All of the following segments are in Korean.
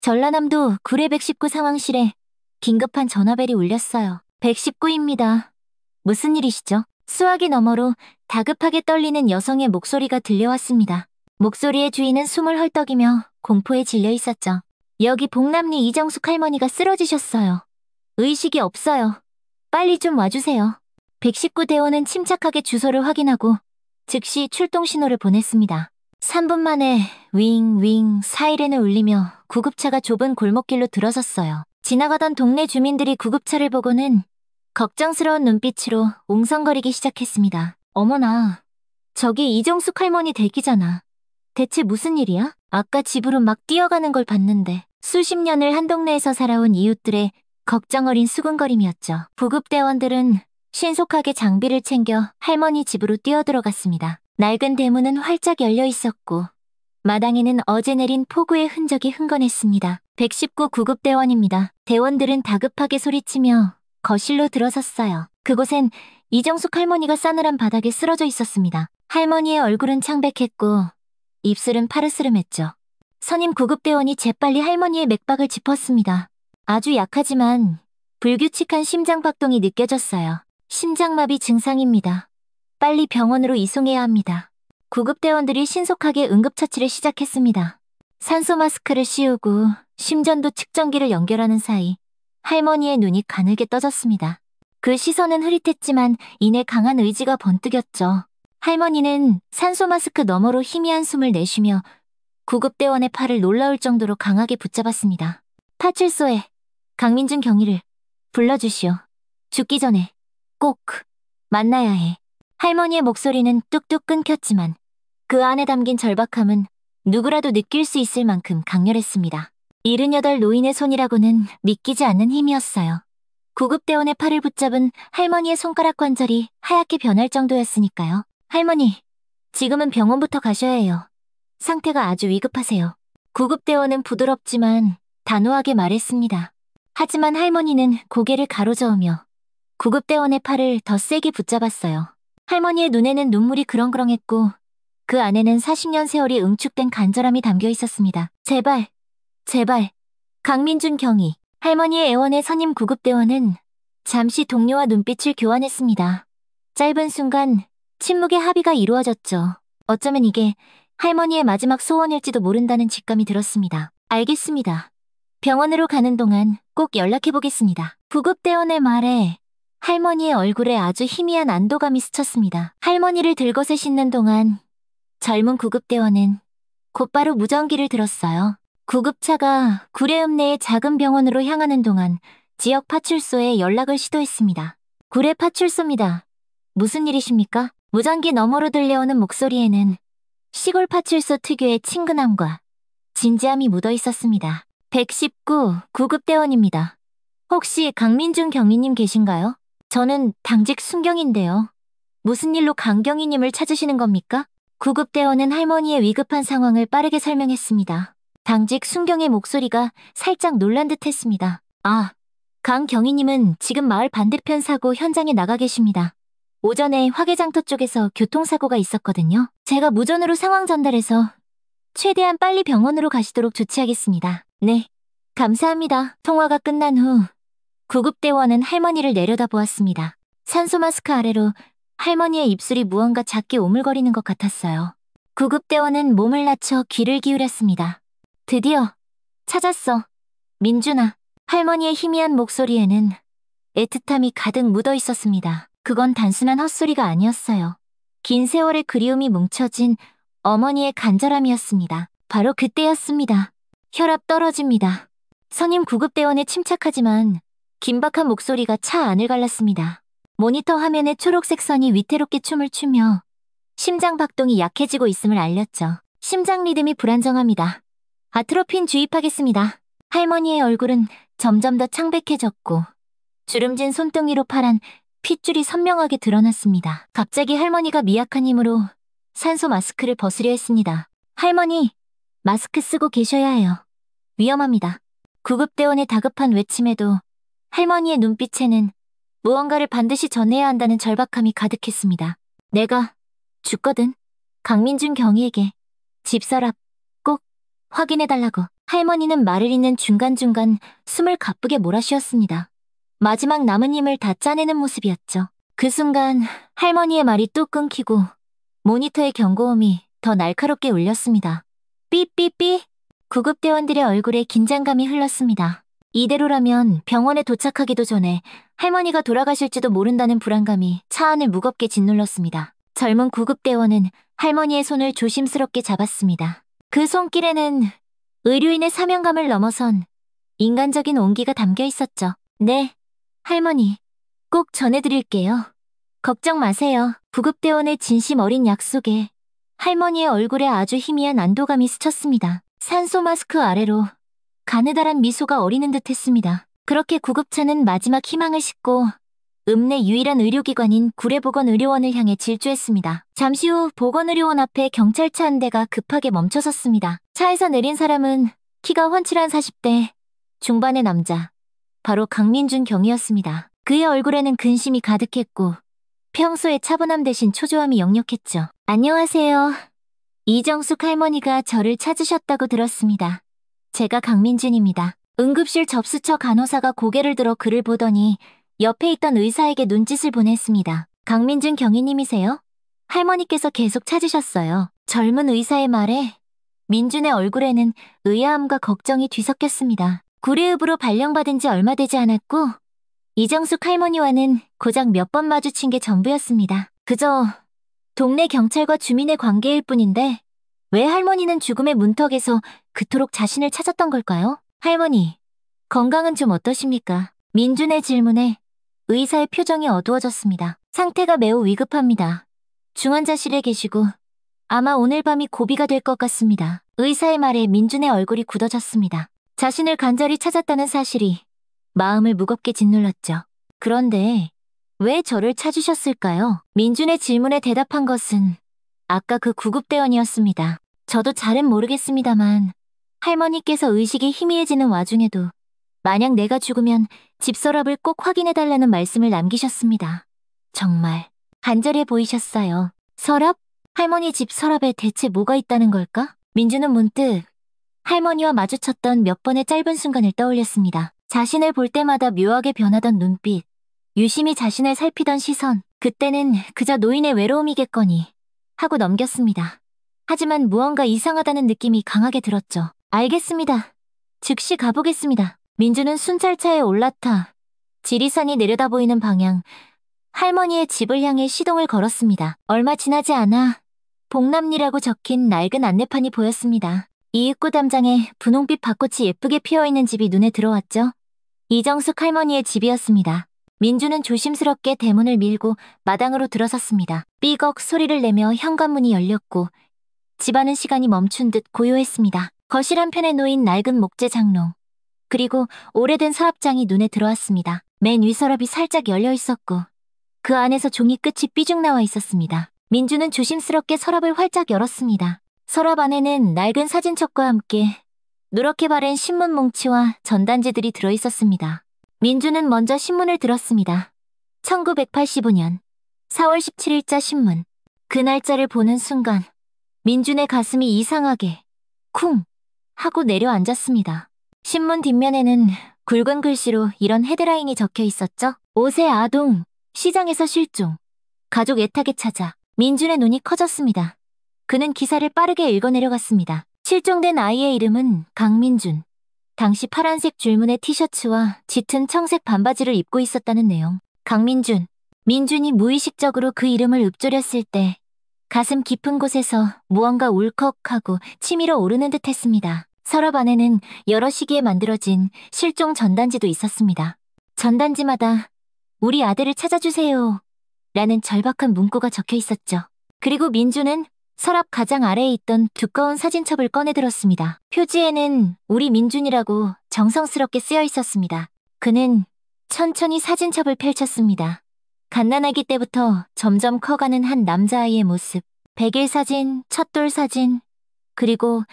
전라남도 구례 119 상황실에 긴급한 전화벨이 울렸어요. 119입니다. 무슨 일이시죠? 수화기 너머로 다급하게 떨리는 여성의 목소리가 들려왔습니다. 목소리의 주인은 숨을 헐떡이며 공포에 질려 있었죠. 여기 봉남리 이정숙 할머니가 쓰러지셨어요. 의식이 없어요. 빨리 좀 와주세요. 119 대원은 침착하게 주소를 확인하고 즉시 출동 신호를 보냈습니다. 3분 만에 윙윙 사이렌을 울리며 구급차가 좁은 골목길로 들어섰어요. 지나가던 동네 주민들이 구급차를 보고는 걱정스러운 눈빛으로 옹성거리기 시작했습니다. 어머나, 저기 이정숙 할머니 댁이잖아. 대체 무슨 일이야? 아까 집으로 막 뛰어가는 걸 봤는데. 수십 년을 한 동네에서 살아온 이웃들의 걱정 어린 수군거림이었죠. 구급대원들은 신속하게 장비를 챙겨 할머니 집으로 뛰어들어갔습니다. 낡은 대문은 활짝 열려 있었고 마당에는 어제 내린 폭우의 흔적이 흥건했습니다. 119 구급대원입니다. 대원들은 다급하게 소리치며 거실로 들어섰어요. 그곳엔 이정숙 할머니가 싸늘한 바닥에 쓰러져 있었습니다. 할머니의 얼굴은 창백했고 입술은 파르스름했죠. 선임 구급대원이 재빨리 할머니의 맥박을 짚었습니다. 아주 약하지만 불규칙한 심장박동이 느껴졌어요. 심장마비 증상입니다. 빨리 병원으로 이송해야 합니다. 구급대원들이 신속하게 응급처치를 시작했습니다. 산소 마스크를 씌우고 심전도 측정기를 연결하는 사이 할머니의 눈이 가늘게 떠졌습니다. 그 시선은 흐릿했지만 이내 강한 의지가 번뜩였죠. 할머니는 산소 마스크 너머로 희미한 숨을 내쉬며 구급대원의 팔을 놀라울 정도로 강하게 붙잡았습니다. 파출소에 강민준 경위를 불러주시오. 죽기 전에 꼭 만나야 해. 할머니의 목소리는 뚝뚝 끊겼지만 그 안에 담긴 절박함은 누구라도 느낄 수 있을 만큼 강렬했습니다. 78 노인의 손이라고는 믿기지 않는 힘이었어요. 구급대원의 팔을 붙잡은 할머니의 손가락 관절이 하얗게 변할 정도였으니까요. 할머니, 지금은 병원부터 가셔야 해요. 상태가 아주 위급하세요. 구급대원은 부드럽지만 단호하게 말했습니다. 하지만 할머니는 고개를 가로저으며 구급대원의 팔을 더 세게 붙잡았어요. 할머니의 눈에는 눈물이 그렁그렁했고 그 안에는 40년 세월이 응축된 간절함이 담겨 있었습니다. 제발, 제발. 강민준 경위. 할머니의 애원에 선임 구급대원은 잠시 동료와 눈빛을 교환했습니다. 짧은 순간 침묵의 합의가 이루어졌죠. 어쩌면 이게 할머니의 마지막 소원일지도 모른다는 직감이 들었습니다. 알겠습니다. 병원으로 가는 동안 꼭 연락해보겠습니다. 구급대원의 말에 할머니의 얼굴에 아주 희미한 안도감이 스쳤습니다. 할머니를 들것에 싣는 동안 젊은 구급대원은 곧바로 무전기를 들었어요. 구급차가 구례읍 내의 작은 병원으로 향하는 동안 지역 파출소에 연락을 시도했습니다. 구례 파출소입니다. 무슨 일이십니까? 무전기 너머로 들려오는 목소리에는 시골 파출소 특유의 친근함과 진지함이 묻어 있었습니다. 119 구급대원입니다. 혹시 강민준 경위님 계신가요? 저는 당직 순경인데요. 무슨 일로 강경위님을 찾으시는 겁니까? 구급대원은 할머니의 위급한 상황을 빠르게 설명했습니다. 당직 순경의 목소리가 살짝 놀란 듯 했습니다. 아, 강경위님은 지금 마을 반대편 사고 현장에 나가 계십니다. 오전에 화개장터 쪽에서 교통사고가 있었거든요. 제가 무전으로 상황 전달해서 최대한 빨리 병원으로 가시도록 조치하겠습니다. 네, 감사합니다. 통화가 끝난 후 구급대원은 할머니를 내려다보았습니다. 산소 마스크 아래로 할머니의 입술이 무언가 작게 오물거리는 것 같았어요. 구급대원은 몸을 낮춰 귀를 기울였습니다. 드디어 찾았어. 민준아. 할머니의 희미한 목소리에는 애틋함이 가득 묻어 있었습니다. 그건 단순한 헛소리가 아니었어요. 긴 세월의 그리움이 뭉쳐진 어머니의 간절함이었습니다. 바로 그때였습니다. 혈압 떨어집니다. 선임 구급대원의 침착하지만 긴박한 목소리가 차 안을 갈랐습니다. 모니터 화면에 초록색 선이 위태롭게 춤을 추며 심장 박동이 약해지고 있음을 알렸죠. 심장 리듬이 불안정합니다. 아트로핀 주입하겠습니다. 할머니의 얼굴은 점점 더 창백해졌고 주름진 손등위로 파란 핏줄이 선명하게 드러났습니다. 갑자기 할머니가 미약한 힘으로 산소 마스크를 벗으려 했습니다. 할머니, 마스크 쓰고 계셔야 해요. 위험합니다. 구급대원의 다급한 외침에도 할머니의 눈빛에는 무언가를 반드시 전해야 한다는 절박함이 가득했습니다. 내가 죽거든. 강민준 경위에게 집서랍 꼭 확인해달라고. 할머니는 말을 잇는 중간중간 숨을 가쁘게 몰아쉬었습니다. 마지막 남은 힘을 다 짜내는 모습이었죠. 그 순간 할머니의 말이 뚝 끊기고 모니터의 경고음이 더 날카롭게 울렸습니다. 삐삐삐. 구급대원들의 얼굴에 긴장감이 흘렀습니다. 이대로라면 병원에 도착하기도 전에 할머니가 돌아가실지도 모른다는 불안감이 차 안을 무겁게 짓눌렀습니다. 젊은 구급대원은 할머니의 손을 조심스럽게 잡았습니다. 그 손길에는 의료인의 사명감을 넘어선 인간적인 온기가 담겨 있었죠. 네, 할머니, 꼭 전해드릴게요. 걱정 마세요. 구급대원의 진심 어린 약속에 할머니의 얼굴에 아주 희미한 안도감이 스쳤습니다. 산소 마스크 아래로 가느다란 미소가 어리는 듯 했습니다. 그렇게 구급차는 마지막 희망을 싣고 읍내 유일한 의료기관인 구례보건의료원을 향해 질주했습니다. 잠시 후 보건의료원 앞에 경찰차 한 대가 급하게 멈춰섰습니다. 차에서 내린 사람은 키가 훤칠한 40대 중반의 남자, 바로 강민준 경위였습니다. 그의 얼굴에는 근심이 가득했고 평소의 차분함 대신 초조함이 역력했죠. 안녕하세요. 이정숙 할머니가 저를 찾으셨다고 들었습니다. 제가 강민준입니다. 응급실 접수처 간호사가 고개를 들어 그를 보더니 옆에 있던 의사에게 눈짓을 보냈습니다. 강민준 경위님이세요? 할머니께서 계속 찾으셨어요. 젊은 의사의 말에 민준의 얼굴에는 의아함과 걱정이 뒤섞였습니다. 구례읍으로 발령받은 지 얼마 되지 않았고 이정숙 할머니와는 고작 몇 번 마주친 게 전부였습니다. 그저 동네 경찰과 주민의 관계일 뿐인데 왜 할머니는 죽음의 문턱에서 그토록 자신을 찾았던 걸까요? 할머니, 건강은 좀 어떠십니까? 민준의 질문에 의사의 표정이 어두워졌습니다. 상태가 매우 위급합니다. 중환자실에 계시고 아마 오늘 밤이 고비가 될 것 같습니다. 의사의 말에 민준의 얼굴이 굳어졌습니다. 자신을 간절히 찾았다는 사실이 마음을 무겁게 짓눌렀죠. 그런데 왜 저를 찾으셨을까요? 민준의 질문에 대답한 것은 아까 그 구급대원이었습니다. 저도 잘은 모르겠습니다만 할머니께서 의식이 희미해지는 와중에도 만약 내가 죽으면 집 서랍을 꼭 확인해달라는 말씀을 남기셨습니다. 정말 간절해 보이셨어요. 서랍? 할머니 집 서랍에 대체 뭐가 있다는 걸까? 민주는 문득 할머니와 마주쳤던 몇 번의 짧은 순간을 떠올렸습니다. 자신을 볼 때마다 묘하게 변하던 눈빛, 유심히 자신을 살피던 시선, 그때는 그저 노인의 외로움이겠거니 하고 넘겼습니다. 하지만 무언가 이상하다는 느낌이 강하게 들었죠. 알겠습니다. 즉시 가보겠습니다. 민주는 순찰차에 올라타 지리산이 내려다 보이는 방향, 할머니의 집을 향해 시동을 걸었습니다. 얼마 지나지 않아 복남리라고 적힌 낡은 안내판이 보였습니다. 이 입구 담장에 분홍빛 밭꽃이 예쁘게 피어있는 집이 눈에 들어왔죠. 이정숙 할머니의 집이었습니다. 민주는 조심스럽게 대문을 밀고 마당으로 들어섰습니다. 삐걱 소리를 내며 현관문이 열렸고 집안은 시간이 멈춘 듯 고요했습니다. 거실 한편에 놓인 낡은 목재 장롱, 그리고 오래된 서랍장이 눈에 들어왔습니다. 맨 위 서랍이 살짝 열려 있었고 그 안에서 종이 끝이 삐죽 나와 있었습니다. 민주는 조심스럽게 서랍을 활짝 열었습니다. 서랍 안에는 낡은 사진첩과 함께 누렇게 바른 신문 뭉치와 전단지들이 들어있었습니다. 민주는 먼저 신문을 들었습니다. 1985년 4월 17일자 신문. 그 날짜를 보는 순간 민준의 가슴이 이상하게 쿵 하고 내려앉았습니다. 신문 뒷면에는 굵은 글씨로 이런 헤드라인이 적혀 있었죠. 5세 아동, 시장에서 실종, 가족 애타게 찾아. 민준의 눈이 커졌습니다. 그는 기사를 빠르게 읽어내려갔습니다. 실종된 아이의 이름은 강민준. 당시 파란색 줄무늬 티셔츠와 짙은 청색 반바지를 입고 있었다는 내용. 강민준. 민준이 무의식적으로 그 이름을 읊조렸을 때 가슴 깊은 곳에서 무언가 울컥하고 치밀어 오르는 듯 했습니다. 서랍 안에는 여러 시기에 만들어진 실종 전단지도 있었습니다. 전단지마다 우리 아들을 찾아주세요 라는 절박한 문구가 적혀 있었죠. 그리고 민주는 서랍 가장 아래에 있던 두꺼운 사진첩을 꺼내들었습니다. 표지에는 우리 민준이라고 정성스럽게 쓰여 있었습니다. 그는 천천히 사진첩을 펼쳤습니다. 갓난아기 때부터 점점 커가는 한 남자아이의 모습, 100일 사진, 첫돌 사진, 그리고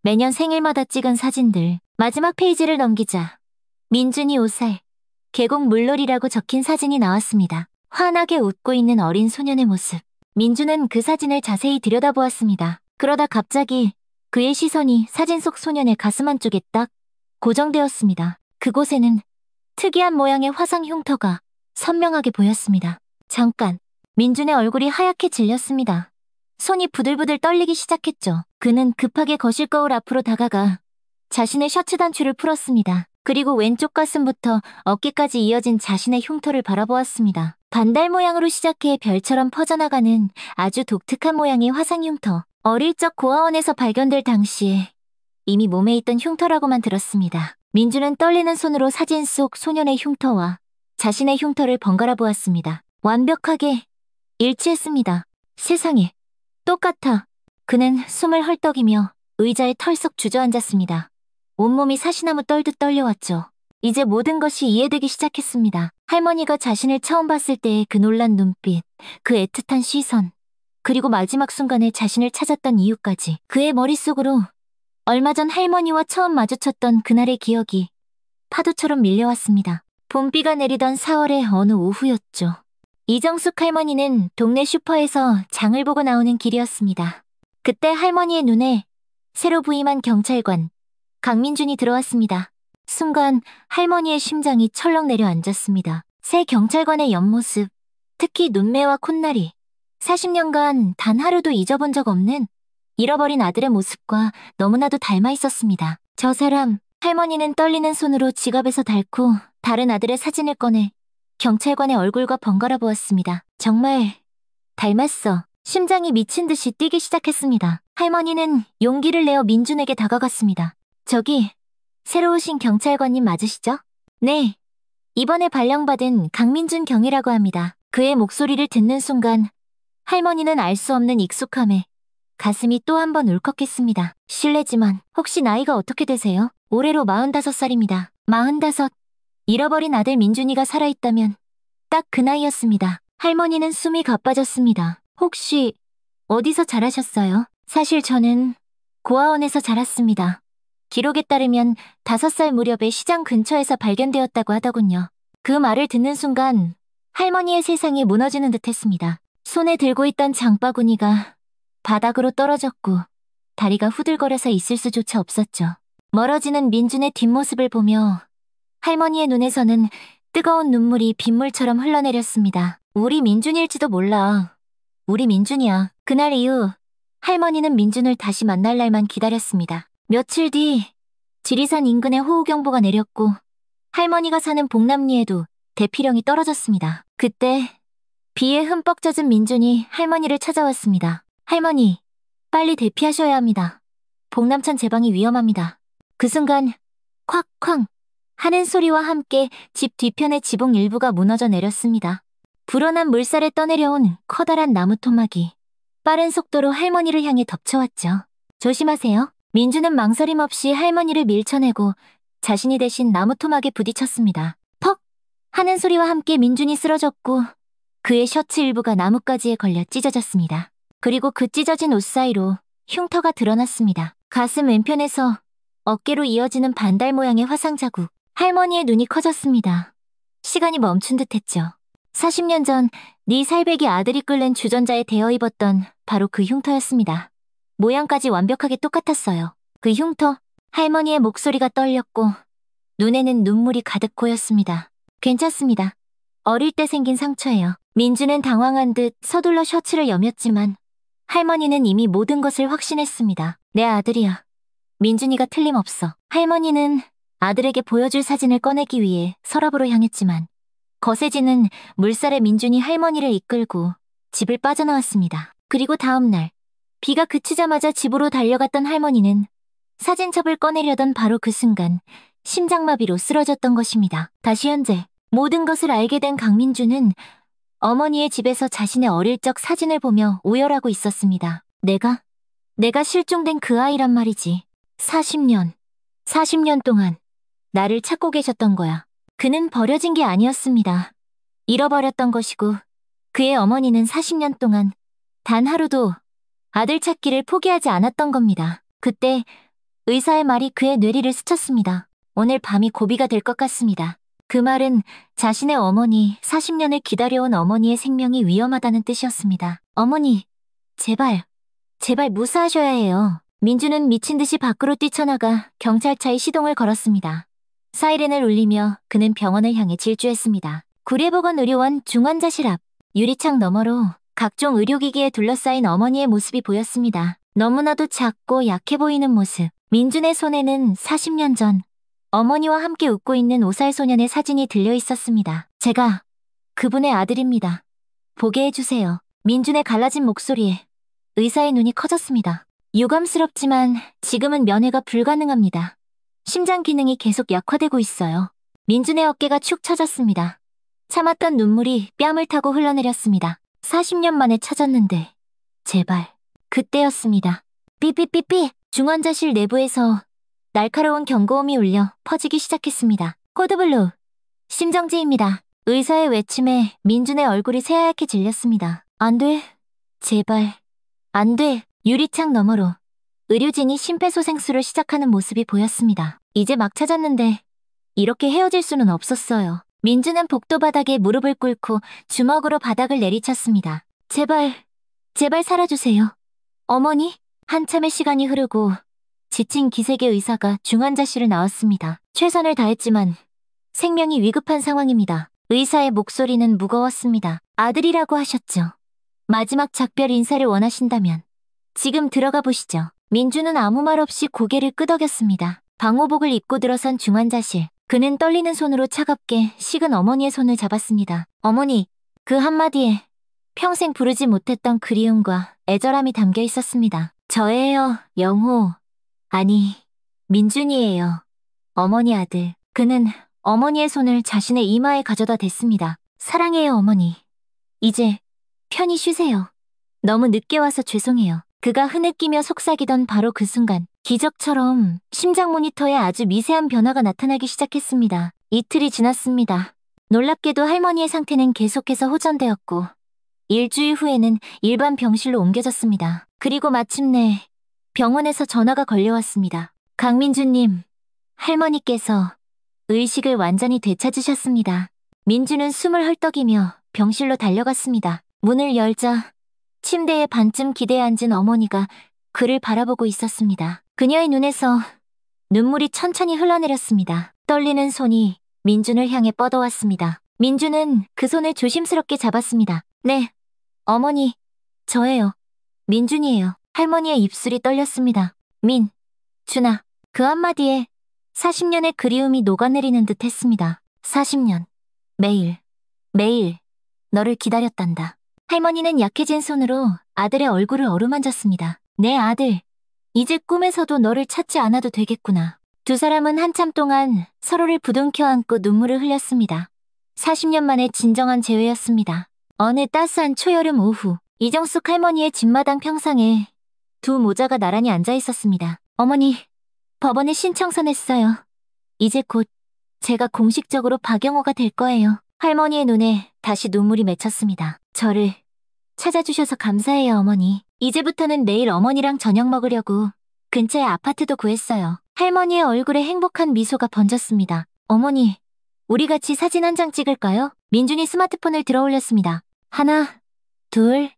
매년 생일마다 찍은 사진들. 마지막 페이지를 넘기자 민준이 5살, 계곡 물놀이라고 적힌 사진이 나왔습니다. 환하게 웃고 있는 어린 소년의 모습. 민준은 그 사진을 자세히 들여다보았습니다. 그러다 갑자기 그의 시선이 사진 속 소년의 가슴 한쪽에 딱 고정되었습니다. 그곳에는 특이한 모양의 화상 흉터가 선명하게 보였습니다. 잠깐, 민준의 얼굴이 하얗게 질렸습니다. 손이 부들부들 떨리기 시작했죠. 그는 급하게 거실 거울 앞으로 다가가 자신의 셔츠 단추를 풀었습니다. 그리고 왼쪽 가슴부터 어깨까지 이어진 자신의 흉터를 바라보았습니다. 반달 모양으로 시작해 별처럼 퍼져나가는 아주 독특한 모양의 화상 흉터. 어릴 적 고아원에서 발견될 당시에 이미 몸에 있던 흉터라고만 들었습니다. 민주는 떨리는 손으로 사진 속 소년의 흉터와 자신의 흉터를 번갈아 보았습니다. 완벽하게 일치했습니다. 세상에, 똑같아. 그는 숨을 헐떡이며 의자에 털썩 주저앉았습니다. 온몸이 사시나무 떨듯 떨려왔죠. 이제 모든 것이 이해되기 시작했습니다. 할머니가 자신을 처음 봤을 때의 그 놀란 눈빛, 그 애틋한 시선, 그리고 마지막 순간에 자신을 찾았던 이유까지. 그의 머릿속으로 얼마 전 할머니와 처음 마주쳤던 그날의 기억이 파도처럼 밀려왔습니다. 봄비가 내리던 4월의 어느 오후였죠. 이정숙 할머니는 동네 슈퍼에서 장을 보고 나오는 길이었습니다. 그때 할머니의 눈에 새로 부임한 경찰관 강민준이 들어왔습니다. 순간 할머니의 심장이 철렁 내려앉았습니다. 새 경찰관의 옆모습, 특히 눈매와 콧날이 40년간 단 하루도 잊어본 적 없는 잃어버린 아들의 모습과 너무나도 닮아 있었습니다. 저 사람, 할머니는 떨리는 손으로 지갑에서 닳고 다른 아들의 사진을 꺼내 경찰관의 얼굴과 번갈아 보았습니다. 정말 닮았어. 심장이 미친 듯이 뛰기 시작했습니다. 할머니는 용기를 내어 민준에게 다가갔습니다. 저기, 새로 오신 경찰관님 맞으시죠? 네. 이번에 발령받은 강민준 경이라고 합니다. 그의 목소리를 듣는 순간 할머니는 알 수 없는 익숙함에 가슴이 또 한 번 울컥했습니다. 실례지만 혹시 나이가 어떻게 되세요? 올해로 45살입니다. 45. 잃어버린 아들 민준이가 살아있다면 딱 그 나이였습니다. 할머니는 숨이 가빠졌습니다. 혹시 어디서 자라셨어요? 사실 저는 고아원에서 자랐습니다. 기록에 따르면 5살 무렵에 시장 근처에서 발견되었다고 하더군요. 그 말을 듣는 순간 할머니의 세상이 무너지는 듯했습니다. 손에 들고 있던 장바구니가 바닥으로 떨어졌고 다리가 후들거려서 있을 수조차 없었죠. 멀어지는 민준의 뒷모습을 보며 할머니의 눈에서는 뜨거운 눈물이 빗물처럼 흘러내렸습니다. 우리 민준일지도 몰라. 우리 민준이야. 그날 이후 할머니는 민준을 다시 만날 날만 기다렸습니다. 며칠 뒤 지리산 인근에 호우경보가 내렸고 할머니가 사는 봉남리에도 대피령이 떨어졌습니다. 그때 비에 흠뻑 젖은 민준이 할머니를 찾아왔습니다. 할머니, 빨리 대피하셔야 합니다. 봉남천 제방이 위험합니다. 그 순간 콱쾅 하는 소리와 함께 집 뒤편의 지붕 일부가 무너져 내렸습니다. 불어난 물살에 떠내려온 커다란 나무 토막이 빠른 속도로 할머니를 향해 덮쳐왔죠. 조심하세요. 민주는 망설임 없이 할머니를 밀쳐내고 자신이 대신 나무 토막에 부딪혔습니다. 퍽! 하는 소리와 함께 민준이 쓰러졌고 그의 셔츠 일부가 나뭇가지에 걸려 찢어졌습니다. 그리고 그 찢어진 옷 사이로 흉터가 드러났습니다. 가슴 왼편에서 어깨로 이어지는 반달 모양의 화상 자국. 할머니의 눈이 커졌습니다. 시간이 멈춘 듯했죠. 40년 전 네 살배기 아들이 끓는 주전자에 데어 입었던 바로 그 흉터였습니다. 모양까지 완벽하게 똑같았어요. 그 흉터, 할머니의 목소리가 떨렸고 눈에는 눈물이 가득 고였습니다. 괜찮습니다. 어릴 때 생긴 상처예요. 민주는 당황한 듯 서둘러 셔츠를 여몄지만 할머니는 이미 모든 것을 확신했습니다. 내 아들이야. 민준이가 틀림없어. 할머니는 아들에게 보여줄 사진을 꺼내기 위해 서랍으로 향했지만 거세지는 물살에 민준이 할머니를 이끌고 집을 빠져나왔습니다. 그리고 다음 날 비가 그치자마자 집으로 달려갔던 할머니는 사진첩을 꺼내려던 바로 그 순간 심장마비로 쓰러졌던 것입니다. 다시 현재 모든 것을 알게 된 강민주는 어머니의 집에서 자신의 어릴 적 사진을 보며 오열하고 있었습니다. 내가 실종된 그 아이란 말이지. 40년 동안 나를 찾고 계셨던 거야. 그는 버려진 게 아니었습니다. 잃어버렸던 것이고 그의 어머니는 40년 동안 단 하루도 아들 찾기를 포기하지 않았던 겁니다. 그때 의사의 말이 그의 뇌리를 스쳤습니다. 오늘 밤이 고비가 될 것 같습니다. 그 말은 자신의 어머니, 40년을 기다려온 어머니의 생명이 위험하다는 뜻이었습니다. 어머니, 제발 무사하셔야 해요. 민주는 미친 듯이 밖으로 뛰쳐나가 경찰차에 시동을 걸었습니다. 사이렌을 울리며 그는 병원을 향해 질주했습니다. 구례보건의료원 중환자실 앞 유리창 너머로 각종 의료기기에 둘러싸인 어머니의 모습이 보였습니다. 너무나도 작고 약해 보이는 모습. 민준의 손에는 40년 전 어머니와 함께 웃고 있는 5살 소년의 사진이 들려 있었습니다. 제가 그분의 아들입니다. 보게 해주세요. 민준의 갈라진 목소리에 의사의 눈이 커졌습니다. 유감스럽지만 지금은 면회가 불가능합니다. 심장 기능이 계속 약화되고 있어요. 민준의 어깨가 축 처졌습니다. 참았던 눈물이 뺨을 타고 흘러내렸습니다. 40년 만에 찾았는데 제발. 그때였습니다. 삐삐삐삐. 중환자실 내부에서 날카로운 경고음이 울려 퍼지기 시작했습니다. 코드블루. 심정지입니다. 의사의 외침에 민준의 얼굴이 새하얗게 질렸습니다. 안 돼. 제발. 안 돼. 유리창 너머로 의료진이 심폐소생술을 시작하는 모습이 보였습니다. 이제 막 찾았는데 이렇게 헤어질 수는 없었어요. 민준은 복도 바닥에 무릎을 꿇고 주먹으로 바닥을 내리쳤습니다. 제발, 제발 살아주세요. 어머니? 한참의 시간이 흐르고 지친 기색의 의사가 중환자실을 나왔습니다. 최선을 다했지만 생명이 위급한 상황입니다. 의사의 목소리는 무거웠습니다. 아들이라고 하셨죠. 마지막 작별 인사를 원하신다면 지금 들어가 보시죠. 민준은 아무 말 없이 고개를 끄덕였습니다. 방호복을 입고 들어선 중환자실. 그는 떨리는 손으로 차갑게 식은 어머니의 손을 잡았습니다. 어머니, 그 한마디에 평생 부르지 못했던 그리움과 애절함이 담겨 있었습니다. 저예요, 영호. 아니, 민준이에요. 어머니 아들. 그는 어머니의 손을 자신의 이마에 가져다 댔습니다. 사랑해요, 어머니. 이제 편히 쉬세요. 너무 늦게 와서 죄송해요. 그가 흐느끼며 속삭이던 바로 그 순간 기적처럼 심장 모니터에 아주 미세한 변화가 나타나기 시작했습니다. 이틀이 지났습니다. 놀랍게도 할머니의 상태는 계속해서 호전되었고 일주일 후에는 일반 병실로 옮겨졌습니다. 그리고 마침내 병원에서 전화가 걸려왔습니다. 강민주님, 할머니께서 의식을 완전히 되찾으셨습니다. 민주는 숨을 헐떡이며 병실로 달려갔습니다. 문을 열자 침대에 반쯤 기대에 앉은 어머니가 그를 바라보고 있었습니다. 그녀의 눈에서 눈물이 천천히 흘러내렸습니다. 떨리는 손이 민준을 향해 뻗어왔습니다. 민준은 그 손을 조심스럽게 잡았습니다. 네, 어머니, 저예요. 민준이에요. 할머니의 입술이 떨렸습니다. 준아. 그 한마디에 40년의 그리움이 녹아내리는 듯 했습니다. 40년. 매일, 매일 너를 기다렸단다. 할머니는 약해진 손으로 아들의 얼굴을 어루만졌습니다. 내 아들, 이제 꿈에서도 너를 찾지 않아도 되겠구나. 두 사람은 한참 동안 서로를 부둥켜 안고 눈물을 흘렸습니다. 40년 만에 진정한 재회였습니다. 어느 따스한 초여름 오후, 이정숙 할머니의 집마당 평상에 두 모자가 나란히 앉아 있었습니다. 어머니, 법원에 신청서 냈어요. 이제 곧 제가 공식적으로 박영호가 될 거예요. 할머니의 눈에 다시 눈물이 맺혔습니다. 저를 찾아주셔서 감사해요, 어머니. 이제부터는 매일 어머니랑 저녁 먹으려고 근처에 아파트도 구했어요. 할머니의 얼굴에 행복한 미소가 번졌습니다. 어머니, 우리 같이 사진 한 장 찍을까요? 민준이 스마트폰을 들어 올렸습니다. 하나, 둘,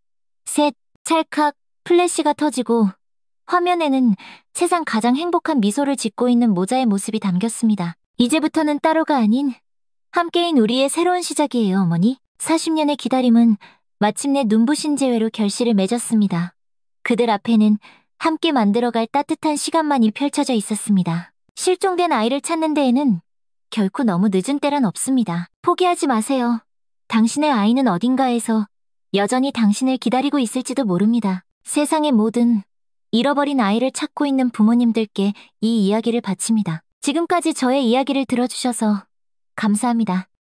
셋, 찰칵 플래시가 터지고 화면에는 세상 가장 행복한 미소를 짓고 있는 모자의 모습이 담겼습니다. 이제부터는 따로가 아닌 함께인 우리의 새로운 시작이에요, 어머니. 40년의 기다림은 마침내 눈부신 재회로 결실을 맺었습니다. 그들 앞에는 함께 만들어갈 따뜻한 시간만이 펼쳐져 있었습니다. 실종된 아이를 찾는 데에는 결코 너무 늦은 때란 없습니다. 포기하지 마세요. 당신의 아이는 어딘가에서 여전히 당신을 기다리고 있을지도 모릅니다. 세상의 모든 잃어버린 아이를 찾고 있는 부모님들께 이 이야기를 바칩니다. 지금까지 저의 이야기를 들어주셔서 감사합니다.